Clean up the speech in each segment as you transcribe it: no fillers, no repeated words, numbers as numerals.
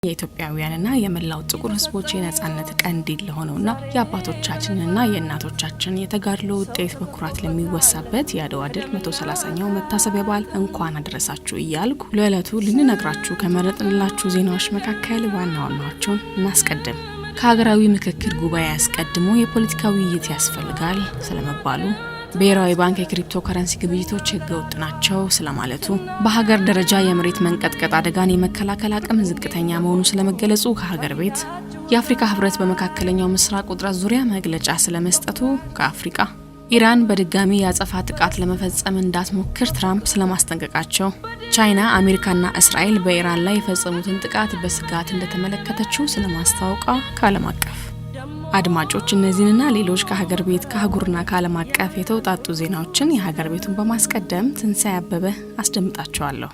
የኢትዮጵያውያንና የመላው ጥቁር ህዝቦች የነጻነት ቀንዲል ለሆነውና የአባቶቻችንና የእናቶቻችን የተጋድሎ ውጤት በኩራት ለሚወሳበት የአድዋ ድል 130ኛው መታሰቢያ በዓል እንኳን አደረሳችሁ እያልኩ ለዕለቱ ልንነግራችሁ ከመረጥንላችሁ ዜናዎች መካከል ዋና ዋናዎቹን እናስቀድም። ከሀገራዊ ምክክር ጉባኤ አስቀድሞ የፖለቲካ ውይይት ያስፈልጋል ስለመባሉ፣ ብሔራዊ ባንክ የክሪፕቶ ከረንሲ ግብይቶች ህገወጥ ናቸው ስለማለቱ፣ በሀገር ደረጃ የመሬት መንቀጥቀጥ አደጋን የመከላከል አቅም ዝቅተኛ መሆኑ ስለመገለጹ ከሀገር ቤት፣ የአፍሪካ ህብረት በመካከለኛው ምስራቅ ውጥረት ዙሪያ መግለጫ ስለመስጠቱ ከአፍሪካ፣ ኢራን በድጋሚ ያጸፋ ጥቃት ለመፈጸም እንዳትሞክር ትራምፕ ስለማስጠንቀቃቸው፣ ቻይና አሜሪካና እስራኤል በኢራን ላይ የፈጸሙትን ጥቃት በስጋት እንደተመለከተችው ስለማስታወቋ ከዓለም አቀፍ። አድማጮች እነዚህንና ሌሎች ከሀገር ቤት ከአህጉርና ከዓለም አቀፍ የተውጣጡ ዜናዎችን የሀገር ቤቱን በማስቀደም ትንሳኤ አበበ አስደምጣቸዋለሁ።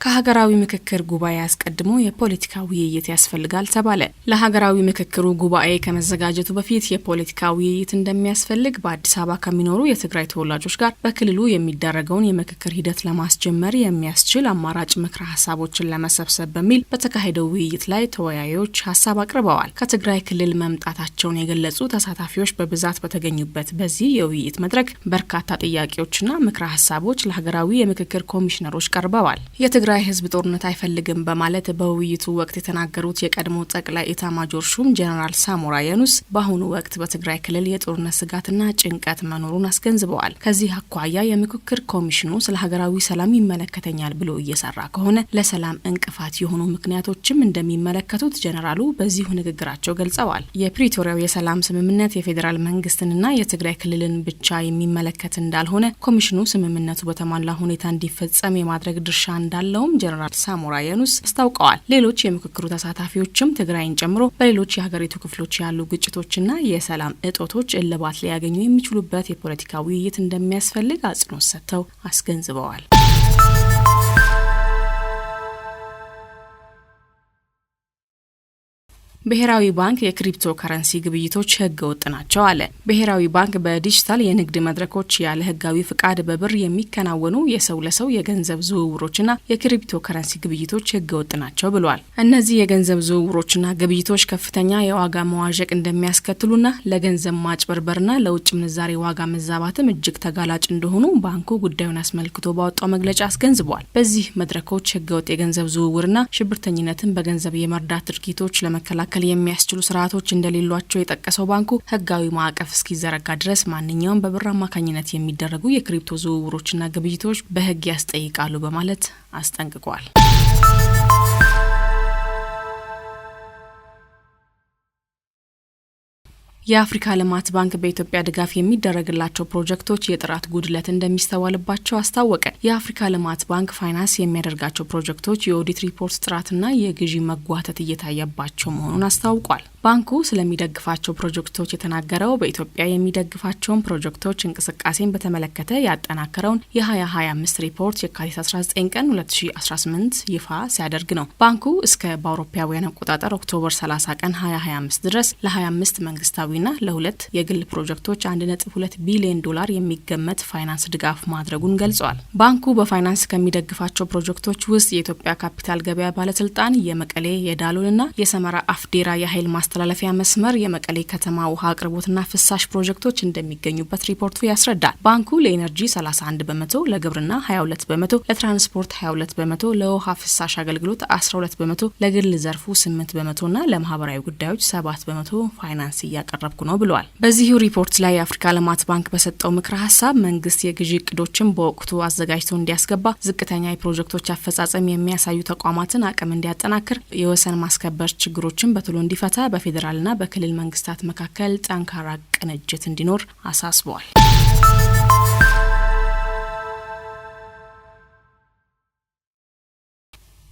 ከሀገራዊ ምክክር ጉባኤ አስቀድሞ የፖለቲካ ውይይት ያስፈልጋል ተባለ። ለሀገራዊ ምክክሩ ጉባኤ ከመዘጋጀቱ በፊት የፖለቲካ ውይይት እንደሚያስፈልግ በአዲስ አበባ ከሚኖሩ የትግራይ ተወላጆች ጋር በክልሉ የሚደረገውን የምክክር ሂደት ለማስጀመር የሚያስችል አማራጭ ምክረ ሀሳቦችን ለመሰብሰብ በሚል በተካሄደው ውይይት ላይ ተወያዮች ሀሳብ አቅርበዋል። ከትግራይ ክልል መምጣታቸውን የገለጹ ተሳታፊዎች በብዛት በተገኙበት በዚህ የውይይት መድረክ በርካታ ጥያቄዎችና ምክረ ሀሳቦች ለሀገራዊ የምክክር ኮሚሽነሮች ቀርበዋል። የትግራይ ህዝብ ጦርነት አይፈልግም በማለት በውይይቱ ወቅት የተናገሩት የቀድሞ ጠቅላይ ኤታማዦር ሹም ጄኔራል ሳሞራ የኑስ በአሁኑ ወቅት በትግራይ ክልል የጦርነት ስጋትና ጭንቀት መኖሩን አስገንዝበዋል። ከዚህ አኳያ የምክክር ኮሚሽኑ ስለ ሀገራዊ ሰላም ይመለከተኛል ብሎ እየሰራ ከሆነ ለሰላም እንቅፋት የሆኑ ምክንያቶችም እንደሚመለከቱት ጄኔራሉ በዚሁ ንግግራቸው ገልጸዋል። የፕሪቶሪያው የሰላም ስምምነት የፌዴራል መንግስትንና የትግራይ ክልልን ብቻ የሚመለከት እንዳልሆነ ኮሚሽኑ ስምምነቱ በተሟላ ሁኔታ እንዲፈጸም የማድረግ ድርሻ እንዳለው ጄኔራል ሳሞራ የኑስ አስታውቀዋል። ሌሎች የምክክሩ ተሳታፊዎችም ትግራይን ጨምሮ በሌሎች የሀገሪቱ ክፍሎች ያሉ ግጭቶችና የሰላም እጦቶች እልባት ሊያገኙ የሚችሉበት የፖለቲካ ውይይት እንደሚያስፈልግ አጽንኦት ሰጥተው አስገንዝበዋል። ብሔራዊ ባንክ የክሪፕቶ ከረንሲ ግብይቶች ህገወጥ ናቸው አለ። ብሔራዊ ባንክ በዲጂታል የንግድ መድረኮች ያለ ህጋዊ ፍቃድ በብር የሚከናወኑ የሰው ለሰው የገንዘብ ዝውውሮችና የክሪፕቶ ከረንሲ ግብይቶች ህገወጥ ናቸው ብሏል። እነዚህ የገንዘብ ዝውውሮችና ግብይቶች ከፍተኛ የዋጋ መዋዠቅ እንደሚያስከትሉና ለገንዘብ ማጭበርበርና ለውጭ ምንዛሬ ዋጋ መዛባትም እጅግ ተጋላጭ እንደሆኑ ባንኩ ጉዳዩን አስመልክቶ ባወጣው መግለጫ አስገንዝቧል። በዚህ መድረኮች ህገወጥ የገንዘብ ዝውውርና ሽብርተኝነትን በገንዘብ የመርዳት ድርጊቶች ለመከላከል የሚያስችሉ ስርዓቶች እንደሌሏቸው የጠቀሰው ባንኩ ህጋዊ ማዕቀፍ እስኪዘረጋ ድረስ ማንኛውም በብር አማካኝነት የሚደረጉ የክሪፕቶ ዝውውሮችና ግብይቶች በህግ ያስጠይቃሉ በማለት አስጠንቅቋል። የአፍሪካ ልማት ባንክ በኢትዮጵያ ድጋፍ የሚደረግላቸው ፕሮጀክቶች የጥራት ጉድለት እንደሚስተዋልባቸው አስታወቀ። የአፍሪካ ልማት ባንክ ፋይናንስ የሚያደርጋቸው ፕሮጀክቶች የኦዲት ሪፖርት ጥራትና የግዢ መጓተት እየታየባቸው መሆኑን አስታውቋል። ባንኩ ስለሚደግፋቸው ፕሮጀክቶች የተናገረው በኢትዮጵያ የሚደግፋቸውን ፕሮጀክቶች እንቅስቃሴን በተመለከተ ያጠናከረውን የ2025 ሪፖርት የካቲት 19 ቀን 2018 ይፋ ሲያደርግ ነው። ባንኩ እስከ በአውሮፓውያን አቆጣጠር ኦክቶበር 30 ቀን 2025 ድረስ ለ25 መንግስታዊና ለሁለት የግል ፕሮጀክቶች 1.2 ቢሊዮን ዶላር የሚገመት ፋይናንስ ድጋፍ ማድረጉን ገልጿል። ባንኩ በፋይናንስ ከሚደግፋቸው ፕሮጀክቶች ውስጥ የኢትዮጵያ ካፒታል ገበያ ባለስልጣን፣ የመቀሌ የዳሎልና የሰመራ አፍዴራ የኃይል ማስተላለፊያ መስመር፣ የመቀሌ ከተማ ውሃ አቅርቦትና ፍሳሽ ፕሮጀክቶች እንደሚገኙበት ሪፖርቱ ያስረዳል። ባንኩ ለኤነርጂ 31 በመቶ፣ ለግብርና 22 በመቶ፣ ለትራንስፖርት 22 በመቶ፣ ለውሃ ፍሳሽ አገልግሎት 12 በመቶ፣ ለግል ዘርፉ 8 በመቶና ለማህበራዊ ጉዳዮች 7 በመቶ ፋይናንስ እያቀረብኩ ነው ብሏል። በዚሁ ሪፖርት ላይ የአፍሪካ ልማት ባንክ በሰጠው ምክረ ሀሳብ መንግስት የግዢ እቅዶችን በወቅቱ አዘጋጅቶ እንዲያስገባ፣ ዝቅተኛ የፕሮጀክቶች አፈጻጸም የሚያሳዩ ተቋማትን አቅም እንዲያጠናክር፣ የወሰን ማስከበር ችግሮችን በቶሎ እንዲፈታ፣ በፌዴራልና በክልል መንግስታት መካከል ጠንካራ ቅንጅት እንዲኖር አሳስበዋል።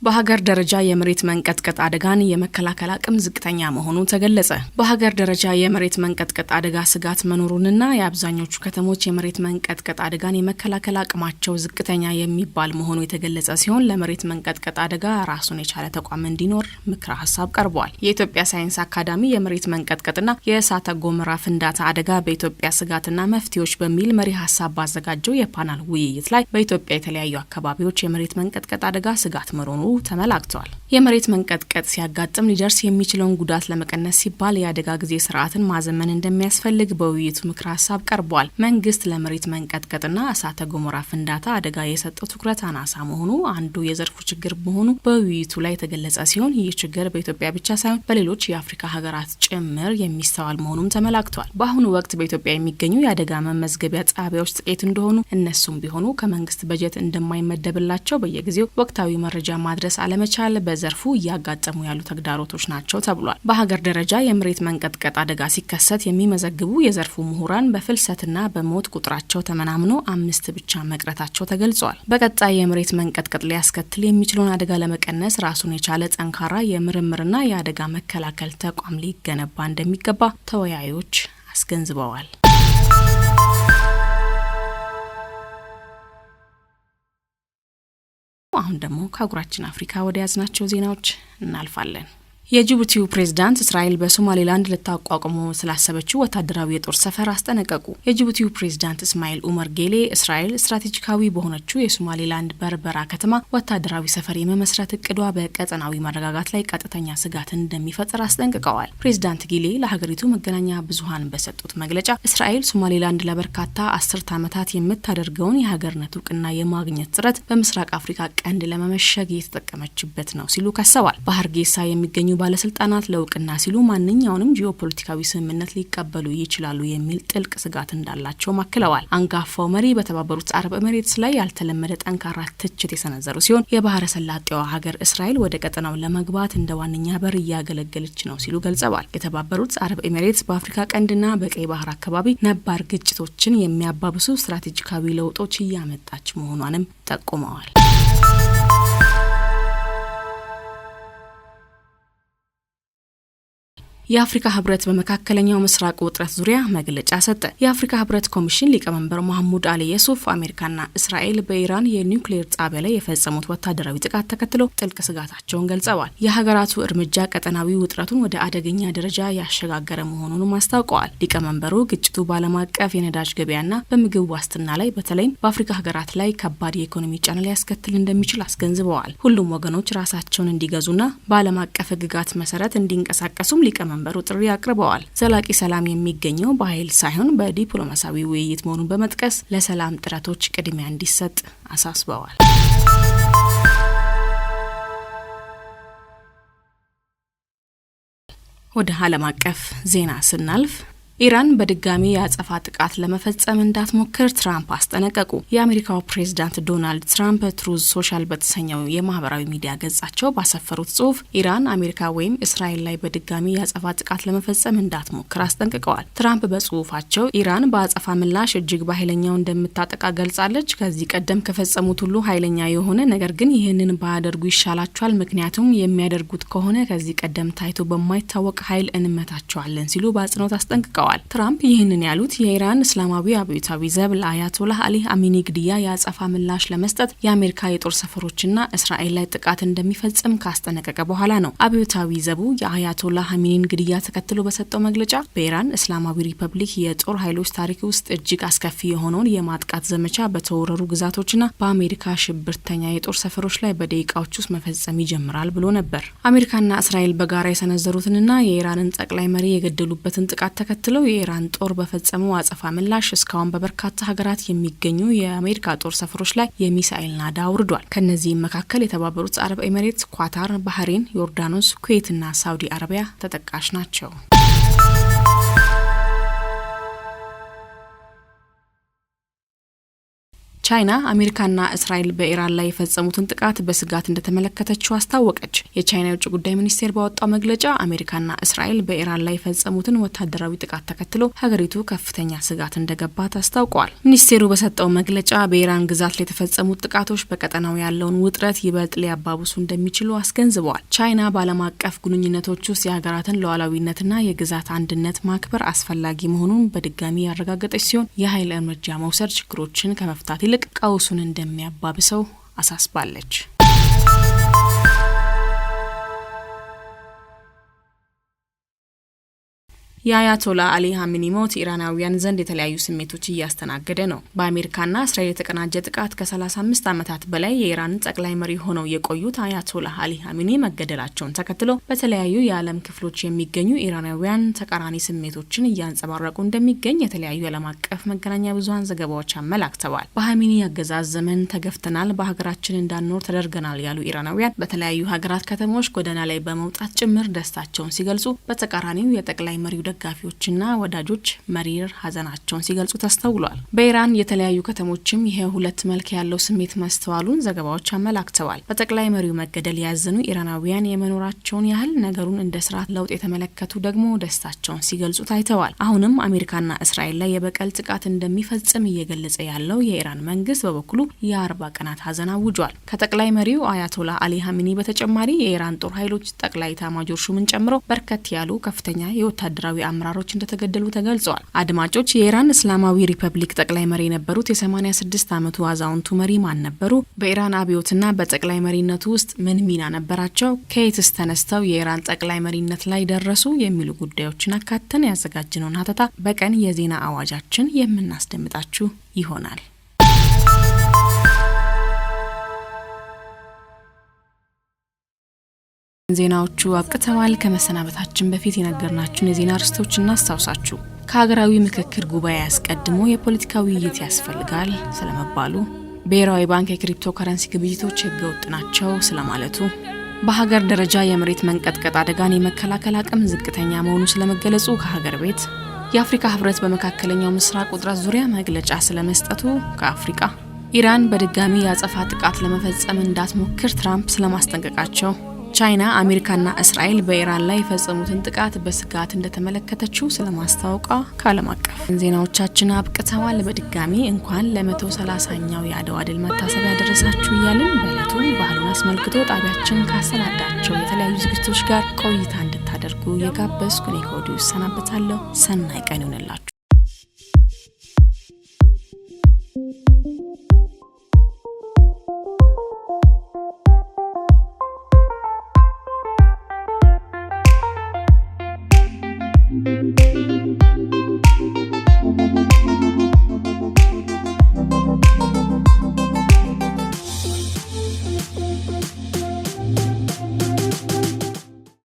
በሀገር ደረጃ የመሬት መንቀጥቀጥ አደጋን የመከላከል አቅም ዝቅተኛ መሆኑ ተገለጸ። በሀገር ደረጃ የመሬት መንቀጥቀጥ አደጋ ስጋት መኖሩንና የአብዛኞቹ ከተሞች የመሬት መንቀጥቀጥ አደጋን የመከላከል አቅማቸው ዝቅተኛ የሚባል መሆኑ የተገለጸ ሲሆን ለመሬት መንቀጥቀጥ አደጋ ራሱን የቻለ ተቋም እንዲኖር ምክረ ሀሳብ ቀርቧል። የኢትዮጵያ ሳይንስ አካዳሚ የመሬት መንቀጥቀጥና የእሳተ ገሞራ ፍንዳታ አደጋ በኢትዮጵያ ስጋትና መፍትሄዎች በሚል መሪ ሀሳብ ባዘጋጀው የፓናል ውይይት ላይ በኢትዮጵያ የተለያዩ አካባቢዎች የመሬት መንቀጥቀጥ አደጋ ስጋት መኖሩ ተመላክቷል። የመሬት መንቀጥቀጥ ሲያጋጥም ሊደርስ የሚችለውን ጉዳት ለመቀነስ ሲባል የአደጋ ጊዜ ስርዓትን ማዘመን እንደሚያስፈልግ በውይይቱ ምክረ ሀሳብ ቀርቧል። መንግስት ለመሬት መንቀጥቀጥና እሳተ ገሞራ ፍንዳታ አደጋ የሰጠው ትኩረት አናሳ መሆኑ አንዱ የዘርፉ ችግር መሆኑ በውይይቱ ላይ የተገለጸ ሲሆን ይህ ችግር በኢትዮጵያ ብቻ ሳይሆን በሌሎች የአፍሪካ ሀገራት ጭምር የሚስተዋል መሆኑም ተመላክቷል። በአሁኑ ወቅት በኢትዮጵያ የሚገኙ የአደጋ መመዝገቢያ ጣቢያዎች ጥቂት እንደሆኑ እነሱም ቢሆኑ ከመንግስት በጀት እንደማይመደብላቸው በየጊዜው ወቅታዊ መረጃ ማድረስ አለመቻል በዘርፉ እያጋጠሙ ያሉ ተግዳሮቶች ናቸው ተብሏል። በሀገር ደረጃ የመሬት መንቀጥቀጥ አደጋ ሲከሰት የሚመዘግቡ የዘርፉ ምሁራን በፍልሰትና በሞት ቁጥራቸው ተመናምኖ 5 ብቻ መቅረታቸው ተገልጿል። በቀጣይ የመሬት መንቀጥቀጥ ሊያስከትል የሚችለውን አደጋ ለመቀነስ ራሱን የቻለ ጠንካራ የምርምርና የአደጋ መከላከል ተቋም ሊገነባ እንደሚገባ ተወያዮች አስገንዝበዋል። አሁን ደግሞ ከአህጉራችን አፍሪካ ወደ ያዝናቸው ዜናዎች እናልፋለን። የጅቡቲው ፕሬዝዳንት እስራኤል በሶማሌላንድ ልታቋቁሙ ስላሰበችው ወታደራዊ የጦር ሰፈር አስጠነቀቁ። የጅቡቲው ፕሬዝዳንት እስማኤል ኡመር ጌሌ እስራኤል ስትራቴጂካዊ በሆነችው የሶማሌላንድ በርበራ ከተማ ወታደራዊ ሰፈር የመመስረት እቅዷ በቀጠናዊ መረጋጋት ላይ ቀጥተኛ ስጋትን እንደሚፈጥር አስጠንቅቀዋል። ፕሬዝዳንት ጌሌ ለሀገሪቱ መገናኛ ብዙሃን በሰጡት መግለጫ እስራኤል ሶማሌላንድ ለበርካታ አስርት ዓመታት የምታደርገውን የሀገርነት እውቅና የማግኘት ጥረት በምስራቅ አፍሪካ ቀንድ ለመመሸግ እየተጠቀመችበት ነው ሲሉ ከሰዋል። በሀርጌሳ የሚገኙ ባለስልጣናት ለእውቅና ሲሉ ማንኛውንም ጂኦፖለቲካዊ ስምምነት ሊቀበሉ ይችላሉ የሚል ጥልቅ ስጋት እንዳላቸው አክለዋል። አንጋፋው መሪ በተባበሩት አረብ ኤሚሬትስ ላይ ያልተለመደ ጠንካራ ትችት የሰነዘሩ ሲሆን የባህረ ሰላጤዋ ሀገር እስራኤል ወደ ቀጠናው ለመግባት እንደ ዋነኛ በር እያገለገለች ነው ሲሉ ገልጸዋል። የተባበሩት አረብ ኤሚሬትስ በአፍሪካ ቀንድና በቀይ ባህር አካባቢ ነባር ግጭቶችን የሚያባብሱ ስትራቴጂካዊ ለውጦች እያመጣች መሆኗንም ጠቁመዋል። የአፍሪካ ህብረት በመካከለኛው ምስራቅ ውጥረት ዙሪያ መግለጫ ሰጠ። የአፍሪካ ህብረት ኮሚሽን ሊቀመንበር መሐሙድ አሊ የሱፍ አሜሪካና እስራኤል በኢራን የኒውክሌር ጣቢያ ላይ የፈጸሙት ወታደራዊ ጥቃት ተከትሎ ጥልቅ ስጋታቸውን ገልጸዋል። የሀገራቱ እርምጃ ቀጠናዊ ውጥረቱን ወደ አደገኛ ደረጃ ያሸጋገረ መሆኑንም አስታውቀዋል። ሊቀመንበሩ ግጭቱ በዓለም አቀፍ የነዳጅ ገበያና በምግብ ዋስትና ላይ በተለይም በአፍሪካ ሀገራት ላይ ከባድ የኢኮኖሚ ጫና ሊያስከትል እንደሚችል አስገንዝበዋል። ሁሉም ወገኖች ራሳቸውን እንዲገዙና በዓለም አቀፍ ህግጋት መሰረት እንዲንቀሳቀሱም ሊቀመንበሩ ጥሪ አቅርበዋል። ዘላቂ ሰላም የሚገኘው በኃይል ሳይሆን በዲፕሎማሲያዊ ውይይት መሆኑን በመጥቀስ ለሰላም ጥረቶች ቅድሚያ እንዲሰጥ አሳስበዋል። ወደ ዓለም አቀፍ ዜና ስናልፍ ኢራን በድጋሚ የአጸፋ ጥቃት ለመፈጸም እንዳትሞክር ትራምፕ አስጠነቀቁ። የአሜሪካው ፕሬዝዳንት ዶናልድ ትራምፕ ትሩዝ ሶሻል በተሰኘው የማህበራዊ ሚዲያ ገጻቸው ባሰፈሩት ጽሁፍ ኢራን አሜሪካ ወይም እስራኤል ላይ በድጋሚ የአጸፋ ጥቃት ለመፈጸም እንዳትሞክር አስጠንቅቀዋል። ትራምፕ በጽሁፋቸው ኢራን በአጸፋ ምላሽ እጅግ በኃይለኛው እንደምታጠቃ ገልጻለች። ከዚህ ቀደም ከፈጸሙት ሁሉ ኃይለኛ የሆነ ነገር ግን ይህንን ባያደርጉ ይሻላቸዋል፣ ምክንያቱም የሚያደርጉት ከሆነ ከዚህ ቀደም ታይቶ በማይታወቅ ኃይል እንመታቸዋለን ሲሉ በአጽንኦት አስጠንቅቀዋል። ትራምፕ ይህንን ያሉት የኢራን እስላማዊ አብዮታዊ ዘብ ለአያቶላህ አሊ አሚኒ ግድያ የአጸፋ ምላሽ ለመስጠት የአሜሪካ የጦር ሰፈሮችና እስራኤል ላይ ጥቃት እንደሚፈጽም ካስጠነቀቀ በኋላ ነው። አብዮታዊ ዘቡ የአያቶላህ አሚኒን ግድያ ተከትሎ በሰጠው መግለጫ በኢራን እስላማዊ ሪፐብሊክ የጦር ኃይሎች ታሪክ ውስጥ እጅግ አስከፊ የሆነውን የማጥቃት ዘመቻ በተወረሩ ግዛቶችና በአሜሪካ ሽብርተኛ የጦር ሰፈሮች ላይ በደቂቃዎች ውስጥ መፈጸም ይጀምራል ብሎ ነበር። አሜሪካና እስራኤል በጋራ የሰነዘሩትንና የኢራንን ጠቅላይ መሪ የገደሉበትን ጥቃት ተከትሎ የኢራን ጦር በፈጸመው አጸፋ ምላሽ እስካሁን በበርካታ ሀገራት የሚገኙ የአሜሪካ ጦር ሰፈሮች ላይ የሚሳኤል ናዳ አውርዷል። ከነዚህም መካከል የተባበሩት አረብ ኤሚሬትስ፣ ኳታር፣ ባህሬን፣ ዮርዳኖስ፣ ኩዌትና ሳውዲ አረቢያ ተጠቃሽ ናቸው። ቻይና አሜሪካና እስራኤል በኢራን ላይ የፈጸሙትን ጥቃት በስጋት እንደተመለከተችው አስታወቀች። የቻይና የውጭ ጉዳይ ሚኒስቴር ባወጣው መግለጫ አሜሪካና እስራኤል በኢራን ላይ የፈጸሙትን ወታደራዊ ጥቃት ተከትሎ ሀገሪቱ ከፍተኛ ስጋት እንደገባት አስታውቋል። ሚኒስቴሩ በሰጠው መግለጫ በኢራን ግዛት ላይ የተፈጸሙት ጥቃቶች በቀጠናው ያለውን ውጥረት ይበልጥ ሊያባብሱ እንደሚችሉ አስገንዝበዋል። ቻይና በዓለም አቀፍ ግንኙነቶች ውስጥ የሀገራትን ሉዓላዊነትና የግዛት አንድነት ማክበር አስፈላጊ መሆኑን በድጋሚ ያረጋገጠች ሲሆን የኃይል እርምጃ መውሰድ ችግሮችን ከመፍታት ይልቅ ቀውሱን እንደሚያባብሰው አሳስባለች። የአያቶላ አሊ ሀሚኒ ሞት ኢራናውያን ዘንድ የተለያዩ ስሜቶች እያስተናገደ ነው። በአሜሪካና እስራኤል የተቀናጀ ጥቃት ከ35 ዓመታት በላይ የኢራን ጠቅላይ መሪ ሆነው የቆዩት አያቶላ አሊ ሀሚኒ መገደላቸውን ተከትሎ በተለያዩ የዓለም ክፍሎች የሚገኙ ኢራናውያን ተቃራኒ ስሜቶችን እያንጸባረቁ እንደሚገኝ የተለያዩ ዓለም አቀፍ መገናኛ ብዙኃን ዘገባዎች አመላክተዋል። በሀሚኒ አገዛዝ ዘመን ተገፍተናል፣ በሀገራችን እንዳንኖር ተደርገናል ያሉ ኢራናውያን በተለያዩ ሀገራት ከተሞች ጎዳና ላይ በመውጣት ጭምር ደስታቸውን ሲገልጹ፣ በተቃራኒው የጠቅላይ መሪው ደጋፊዎችና ወዳጆች መሪር ሀዘናቸውን ሲገልጹ ተስተውሏል። በኢራን የተለያዩ ከተሞችም ይሄ ሁለት መልክ ያለው ስሜት መስተዋሉን ዘገባዎች አመላክተዋል። በጠቅላይ መሪው መገደል ያዘኑ ኢራናውያን የመኖራቸውን ያህል ነገሩን እንደ ስርዓት ለውጥ የተመለከቱ ደግሞ ደስታቸውን ሲገልጹ ታይተዋል። አሁንም አሜሪካና እስራኤል ላይ የበቀል ጥቃት እንደሚፈጽም እየገለጸ ያለው የኢራን መንግስት በበኩሉ የ40 ቀናት ሀዘን አውጇል። ከጠቅላይ መሪው አያቶላ አሊ ሀሚኒ በተጨማሪ የኢራን ጦር ኃይሎች ጠቅላይ ኤታማዦር ሹምን ጨምሮ በርከት ያሉ ከፍተኛ የወታደራዊ አመራሮች እንደተገደሉ ተገልጿል። አድማጮች፣ የኢራን እስላማዊ ሪፐብሊክ ጠቅላይ መሪ የነበሩት የ86 ዓመቱ አዛውንቱ መሪ ማን ነበሩ? በኢራን አብዮትና በጠቅላይ መሪነቱ ውስጥ ምን ሚና ነበራቸው? ከየትስ ተነስተው የኢራን ጠቅላይ መሪነት ላይ ደረሱ? የሚሉ ጉዳዮችን አካተን ያዘጋጅነውን ሀተታ በቀን የዜና አዋጃችን የምናስደምጣችሁ ይሆናል። ዜናዎቹ አብቅተዋል። ከመሰናበታችን በፊት የነገርናችሁን የዜና ርዕሶች እናስታውሳችሁ። ከሀገራዊ ምክክር ጉባኤ አስቀድሞ የፖለቲካ ውይይት ያስፈልጋል ስለመባሉ፣ ብሔራዊ ባንክ የክሪፕቶ ከረንሲ ግብይቶች ህገወጥ ናቸው ስለማለቱ፣ በሀገር ደረጃ የመሬት መንቀጥቀጥ አደጋን የመከላከል አቅም ዝቅተኛ መሆኑ ስለመገለጹ ከሀገር ቤት፣ የአፍሪካ ህብረት በመካከለኛው ምስራቅ ውጥረት ዙሪያ መግለጫ ስለመስጠቱ ከአፍሪካ፣ ኢራን በድጋሚ የአጸፋ ጥቃት ለመፈጸም እንዳትሞክር ትራምፕ ስለማስጠንቀቃቸው፣ ቻይና አሜሪካና እስራኤል በኢራን ላይ የፈጸሙትን ጥቃት በስጋት እንደተመለከተችው ስለማስታወቋ ከዓለም አቀፍ ዜናዎቻችን አብቅተዋል። በድጋሚ እንኳን ለ130ኛው የአድዋ ድል መታሰቢያ ያደረሳችሁ እያልን በዕለቱ ባህሉን አስመልክቶ ጣቢያችን ካሰናዳቸው የተለያዩ ዝግጅቶች ጋር ቆይታ እንድታደርጉ የጋበዝኩ እኔ ከወዲሁ እሰናበታለሁ። ሰናይ ቀን ይሁንላችሁ።